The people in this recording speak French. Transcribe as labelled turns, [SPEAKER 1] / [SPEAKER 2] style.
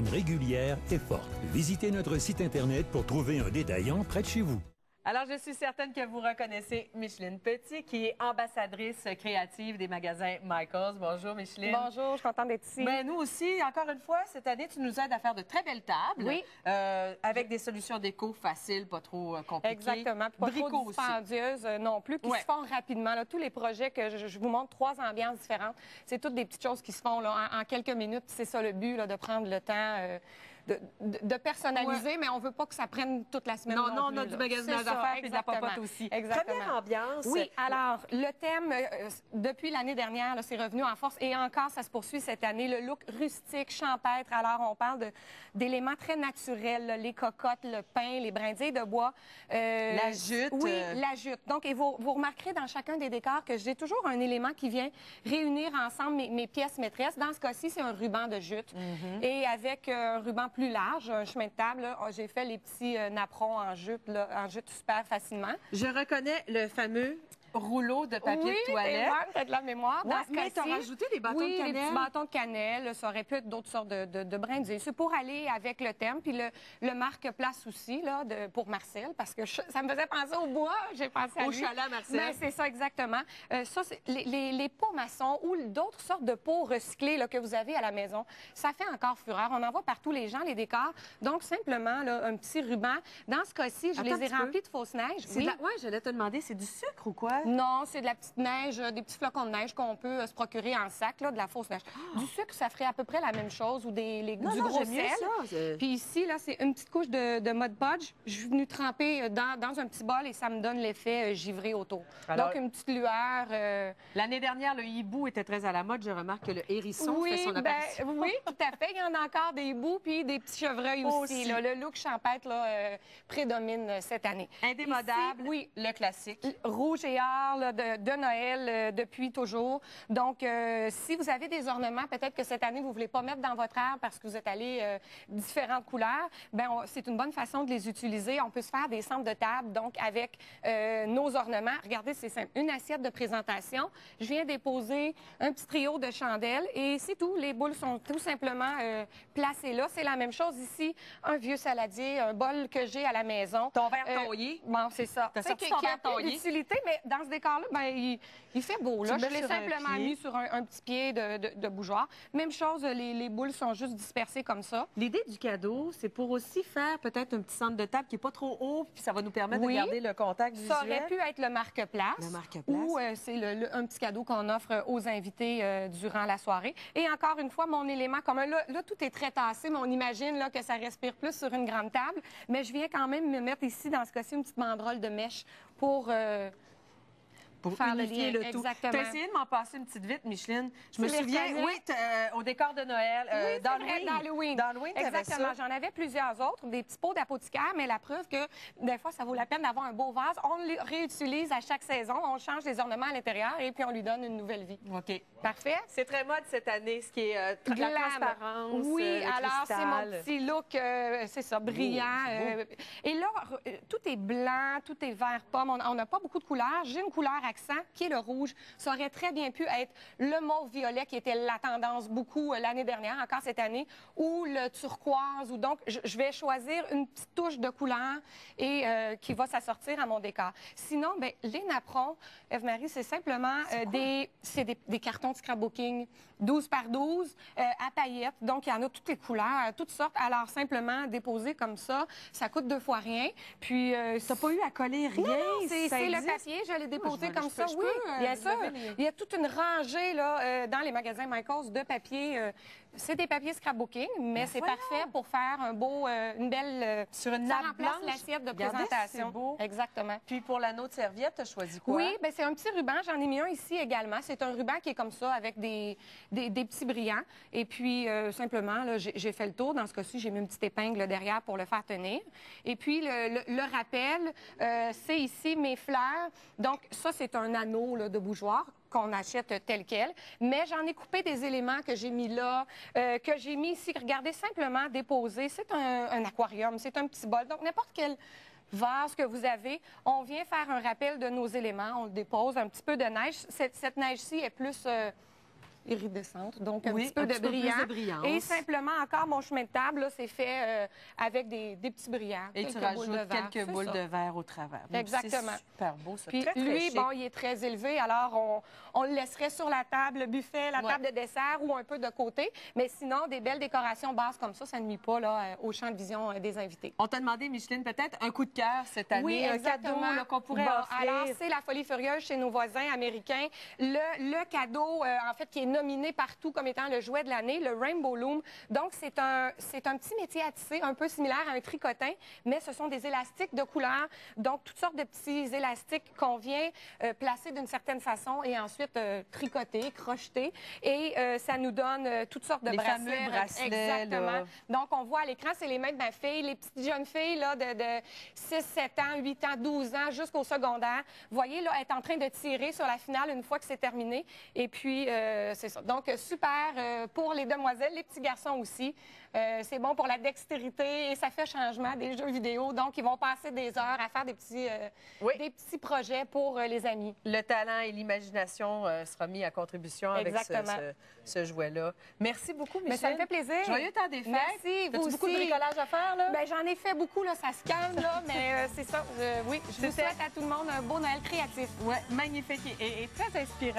[SPEAKER 1] régulière et forte. Visitez notre site Internet pour trouver un détaillant près de chez vous.
[SPEAKER 2] Alors, je suis certaine que vous reconnaissez Micheline Petit, qui est ambassadrice créative des magasins Michaels. Bonjour, Micheline.
[SPEAKER 3] Bonjour, je suis contente d'être ici.
[SPEAKER 2] Mais nous aussi, encore une fois, cette année, tu nous aides à faire de très belles tables.
[SPEAKER 3] Oui.
[SPEAKER 2] Avec des solutions déco faciles, pas trop compliquées.
[SPEAKER 3] Exactement. Puis pas trop dispendieuses non plus, qui se font rapidement. Là, tous les projets que je vous montre, 3 ambiances différentes, c'est toutes des petites choses qui se font là, en quelques minutes. C'est ça le but, là, de prendre le temps de personnaliser, mais on veut pas que ça prenne toute la semaine.
[SPEAKER 2] Non, on a du magasinage d'affaires et de la popote aussi.
[SPEAKER 3] Exactement.
[SPEAKER 2] Première ambiance.
[SPEAKER 3] Oui, alors, le thème, depuis l'année dernière, c'est revenu en force et encore, ça se poursuit cette année. Le look rustique, champêtre. Alors, on parle d'éléments très naturels, là, les cocottes, le pain, les brindilles de bois.
[SPEAKER 2] La jute.
[SPEAKER 3] Oui, la jute. Donc, et vous remarquerez dans chacun des décors que j'ai toujours un élément qui vient réunir ensemble mes pièces maîtresses. Dans ce cas-ci, c'est un ruban de jute. Et avec un ruban plus large, un chemin de table, j'ai fait les petits napperons en jute super facilement.
[SPEAKER 2] Je reconnais le fameux rouleau de papier de toilette.
[SPEAKER 3] Oui, c'est de la mémoire.
[SPEAKER 2] Mais tu as rajouté des bâtons de cannelle.
[SPEAKER 3] Oui, des petits bâtons de cannelle. Ça aurait pu être d'autres sortes de brindilles. C'est pour aller avec le thème. Puis le marque-place aussi, là, pour Marcel, parce que ça me faisait penser au bois. J'ai pensé à lui.
[SPEAKER 2] Au chalet à Marcel.
[SPEAKER 3] Mais c'est ça, exactement. Ça, c'est les pots maçons ou d'autres sortes de pots recyclés là, que vous avez à la maison. Ça fait encore fureur. On en voit partout, les gens, les décors. Donc, simplement, là, un petit ruban. Dans ce cas-ci, je les ai remplis de fausse neige.
[SPEAKER 2] Oui, j'allais te demander, c'est du sucre ou quoi?
[SPEAKER 3] Non, c'est de la petite neige, des petits flocons de neige qu'on peut se procurer en sac, là, de la fausse neige. Du sucre, ça ferait à peu près la même chose, ou du gros sel. Puis ici, là, c'est une petite couche de Mod Podge. Je suis venue tremper dans un petit bol et ça me donne l'effet givré autour. Alors, donc, une petite lueur.
[SPEAKER 2] L'année dernière, le hibou était très à la mode. Je remarque que le hérisson fait son apparition.
[SPEAKER 3] Oui, tout à fait. Il y en a encore des hiboux puis des petits chevreuils aussi. Là. Le look champêtre là, prédomine cette année.
[SPEAKER 2] Indémodable,
[SPEAKER 3] ici, oui,
[SPEAKER 2] le classique.
[SPEAKER 3] Rouge et là, de Noël depuis toujours. Donc, si vous avez des ornements, peut-être que cette année, vous ne voulez pas mettre dans votre arbre parce que vous êtes allé différentes couleurs, ben c'est une bonne façon de les utiliser. On peut se faire des centres de table, donc avec nos ornements. Regardez, c'est simple. Une assiette de présentation. Je viens déposer un petit trio de chandelles et c'est tout. Les boules sont tout simplement placées là. C'est la même chose ici. Un vieux saladier, un bol que j'ai à la maison.
[SPEAKER 2] Ton verre toillé.
[SPEAKER 3] Bon, c'est ça.
[SPEAKER 2] T'as sorti ton verre toillé.
[SPEAKER 3] Utilité, mais dans ce décor-là, ben, il fait beau. Là. Je l'ai simplement mis sur un petit pied de bougeoir. Même chose, les boules sont juste dispersées comme ça.
[SPEAKER 2] L'idée du cadeau, c'est pour aussi faire peut-être un petit centre de table qui n'est pas trop haut, puis ça va nous permettre de garder le contact visuel.
[SPEAKER 3] Ça aurait pu être le marque-place.
[SPEAKER 2] Le marque-place.
[SPEAKER 3] Ou c'est un petit cadeau qu'on offre aux invités durant la soirée. Et encore une fois, mon élément commun, là, tout est très tassé, mais on imagine là, que ça respire plus sur une grande table. Mais je viens quand même me mettre ici, dans ce cas-ci, une petite banderole de mèche pour faire
[SPEAKER 2] unifier le tout.
[SPEAKER 3] Exactement.
[SPEAKER 2] Tu as essayé de m'en passer une petite vite, Micheline. Je me souviens, au décor de Noël,
[SPEAKER 3] oui, d'Halloween.
[SPEAKER 2] D'Halloween,
[SPEAKER 3] exactement. J'en avais plusieurs autres, des petits pots d'apothicaire, mais la preuve que des fois, ça vaut la peine d'avoir un beau vase. On le réutilise à chaque saison, on change les ornements à l'intérieur et puis on lui donne une nouvelle vie.
[SPEAKER 2] OK.
[SPEAKER 3] Parfait.
[SPEAKER 2] C'est très mode cette année, ce qui est la transparence.
[SPEAKER 3] Oui, alors c'est mon
[SPEAKER 2] cristal.
[SPEAKER 3] petit look, c'est ça, brillant. Et là, tout est blanc, tout est vert pomme. On n'a pas beaucoup de couleurs. J'ai une couleur accent qui est le rouge. Ça aurait très bien pu être le mauve violet qui était la tendance beaucoup l'année dernière, encore cette année, ou le turquoise. Ou donc, je vais choisir une petite touche de couleur et qui va s'assortir à mon décor. Sinon, ben, les napperons, Eve-Marie, c'est simplement des cartons de scrapbooking 12 par 12 à paillettes. Donc, il y en a toutes les couleurs, toutes sortes. Alors, simplement déposer comme ça coûte 2 fois rien. Puis,
[SPEAKER 2] t'as pas eu à coller rien?
[SPEAKER 3] Non, c'est le papier. Je l'ai déposé comme ça. Oui, bien sûr. Il y a toute une rangée là, dans les magasins Michaels de papier. C'est des papiers scrapbooking, mais c'est parfait pour faire un beau, une belle...
[SPEAKER 2] sur une nappe blanche.
[SPEAKER 3] L'assiette de présentation.
[SPEAKER 2] C'est beau.
[SPEAKER 3] Exactement.
[SPEAKER 2] Puis pour l'anneau de serviette, tu as choisi quoi?
[SPEAKER 3] Oui, ben c'est un petit ruban. J'en ai mis un ici également. C'est un ruban qui est comme ça, avec des petits brillants. Et puis, simplement, là, j'ai fait le tour. Dans ce cas-ci, j'ai mis une petite épingle derrière pour le faire tenir. Et puis, le rappel, c'est ici mes fleurs. Donc, ça, c'est un anneau là, de bougeoir qu'on achète tel quel. Mais j'en ai coupé des éléments que j'ai mis là, que j'ai mis ici. Regardez, simplement déposé. C'est un aquarium, c'est un petit bol. Donc, n'importe quel vase que vous avez, on vient faire un rappel de nos éléments. On le dépose, un petit peu de neige. Cette neige-ci est plus... iridescente, donc un
[SPEAKER 2] Oui,
[SPEAKER 3] petit peu
[SPEAKER 2] un
[SPEAKER 3] de
[SPEAKER 2] petit peu plus
[SPEAKER 3] brillant.
[SPEAKER 2] de brillance.
[SPEAKER 3] Et simplement, encore, mon chemin de table, là, c'est fait avec des petits brillants.
[SPEAKER 2] Et tu
[SPEAKER 3] quelques boules
[SPEAKER 2] rajoutes
[SPEAKER 3] de verre,
[SPEAKER 2] quelques
[SPEAKER 3] c'est
[SPEAKER 2] boules
[SPEAKER 3] ça.
[SPEAKER 2] de verre au travers. Donc,
[SPEAKER 3] Exactement.
[SPEAKER 2] C'est super beau, ça.
[SPEAKER 3] Puis
[SPEAKER 2] Très, très
[SPEAKER 3] lui,
[SPEAKER 2] chic.
[SPEAKER 3] bon, il est très élevé, alors on le laisserait sur la table, le buffet, la
[SPEAKER 2] Ouais.
[SPEAKER 3] table de dessert ou un peu de côté. Mais sinon, des belles décorations basses comme ça ne nuit pas là, au champ de vision des invités.
[SPEAKER 2] On t'a demandé, Micheline, peut-être un coup de cœur cette année,
[SPEAKER 3] Oui,
[SPEAKER 2] un
[SPEAKER 3] exactement.
[SPEAKER 2] cadeau là, qu'on pourrait
[SPEAKER 3] Bon,
[SPEAKER 2] offrir.
[SPEAKER 3] alors, c'est la folie furieuse chez nos voisins américains. Le cadeau, en fait, qui est nominé partout comme étant le jouet de l'année, le Rainbow Loom. Donc, c'est un petit métier à tisser, un peu similaire à un tricotin, mais ce sont des élastiques de couleur. Donc, toutes sortes de petits élastiques qu'on vient placer d'une certaine façon et ensuite tricoter, crocheter. Et ça nous donne toutes sortes de
[SPEAKER 2] Les
[SPEAKER 3] bracelets.
[SPEAKER 2] fameux bracelets,
[SPEAKER 3] Exactement.
[SPEAKER 2] là.
[SPEAKER 3] Donc, on voit à l'écran, c'est les mains de ma fille, les petites jeunes filles là, de 6, 7 ans, 8 ans, 12 ans, jusqu'au secondaire. Vous voyez, là, elle est en train de tirer sur la finale une fois que c'est terminé. Et puis, c'est ça. Donc, super pour les demoiselles, les petits garçons aussi. C'est bon pour la dextérité et ça fait changement des jeux vidéo. Donc, ils vont passer des heures à faire des petits projets pour les amis.
[SPEAKER 2] Le talent et l'imagination sera mis à contribution avec
[SPEAKER 3] Exactement.
[SPEAKER 2] ce jouet-là. Merci beaucoup, Micheline.
[SPEAKER 3] Mais ça me fait plaisir.
[SPEAKER 2] Joyeux temps des fêtes.
[SPEAKER 3] Merci, vous
[SPEAKER 2] As-tu beaucoup de
[SPEAKER 3] aussi.
[SPEAKER 2] bricolage à faire, là?
[SPEAKER 3] Ben, j'en ai fait beaucoup, là, ça se calme, là, mais c'est ça. Oui, je vous
[SPEAKER 2] C'était-
[SPEAKER 3] souhaite à tout le monde un beau Noël créatif.
[SPEAKER 2] Oui, magnifique et très inspirant.